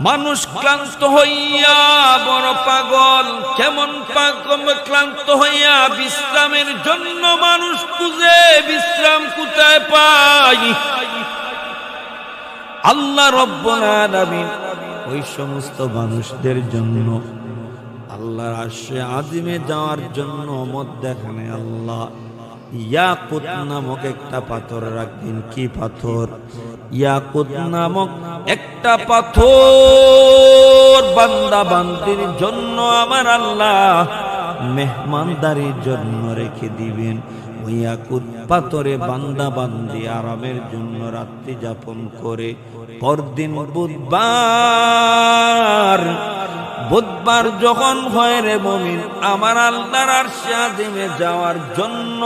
মানুষ ক্লান্ত হইয়া বড় পাগল, কেমন ক্লান্ত হইয়া বিশ্রামের জন্য মানুষ খুঁজে, বিশ্রাম কোথায় পায়? আল্লাহ রাব্বুল আলামিন ওই সমস্ত মানুষদের জন্য আল্লাহর আরশে আজিমে যাওয়ার জন্য মধ্যখানে আল্লাহ ইয়াকুত নামক একটা পাথর রাখবেন। কি পাথর? ইয়াকুত নামক একটা পাথর বান্দা বান্দির জন্য আমার আল্লাহ মেহমানদারির জন্য রেখে দিবেন। ওই ইয়াকুত পাথরে বান্দা বান্দি আরামের জন্য রাত্রি যাপন করে। পরদিন বুধবার যখন হয় রে মুমিন, আমার আল্লাহর আরশে আজিমে যাওয়ার জন্য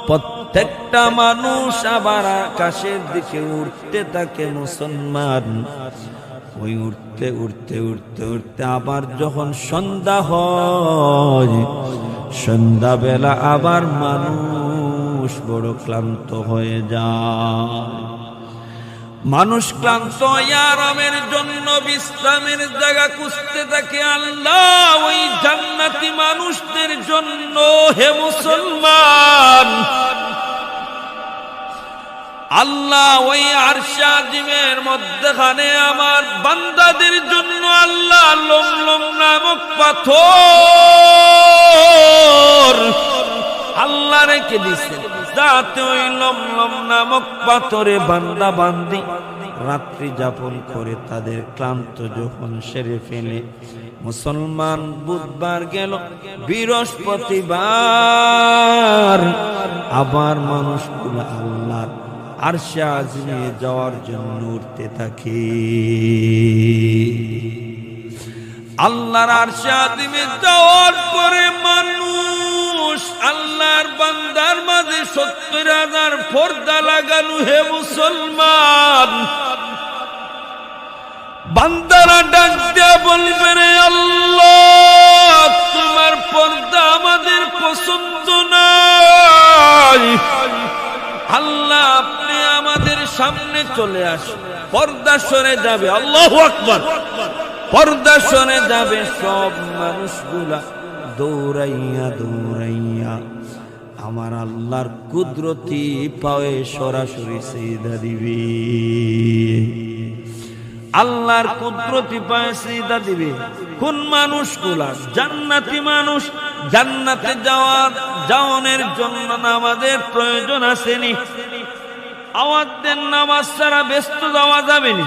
প্রত্যেকটা মানুষ আবার আকাশের দিকে উঠতে থাকে মুসলমান। ওই উঠতে উঠতে উঠতে উঠতে আবার যখন সন্ধ্যা হয়, সন্ধ্যাবেলা আবার মানুষ বড় ক্লান্ত হয়ে যায়। মানুষ ক্লান্ত আরামের জন্য বিশ্রামের জায়গা খুঁজতে থাকে আল্লাহ ওই জান্নাতি মানুষদের জন্য। হে মুসলমান, আল্লাহ ওই আরশে আজিমের মধ্যখানে আমার বান্দাদের জন্য আল্লাহ লমলম নামক পাথর আল্লাহ রেখে দিয়েছেন, যাতে ওই লমলম নামক পাথরে বান্দা বান্দি রাত্রি যাপন করে তাদের ক্লান্ত যখন সেরে ফেলে। মুসলমান বুধবার গেল, বৃহস্পতিবার আবার মানুষগুলো আল্লাহর আরশে আজিমে যাওয়ার জন্য উঠতে থাকে। আল্লাহর আরশে আজিমে যাওয়ার পরে মানুষ আল্লাহর বান্দার মাঝে ৭০,০০০ পর্দা লাগানো। হে মুসলমান, বান্দারা ডাক দিয়া বলবে রে আল্লাহ, তোমার পর্দা আমাদের পছন্দ নাই। আল্লাহ আপনি আমাদের সামনে চলে আসুন। পর্দা সরে যাবে, আল্লাহু আকবার, পর্দা সরে যাবে। সব মানুষগুলা দৌড়াইয়া দৌড়াইয়া আমার আল্লাহর কুদরতি পায়ে সরাসরি সিজদা দিবে। আল্লাহর কুদরতি পায়ে সিজদা দিবে। কোন মানুষগুলা? জান্নাতি মানুষ। জান্নাতে যাওয়ার জন্য নামাজের প্রয়োজন আসেনি। আওয়াজ দেন, নামাজ ছাড়া ব্যস্ত যাওয়া যাবে না।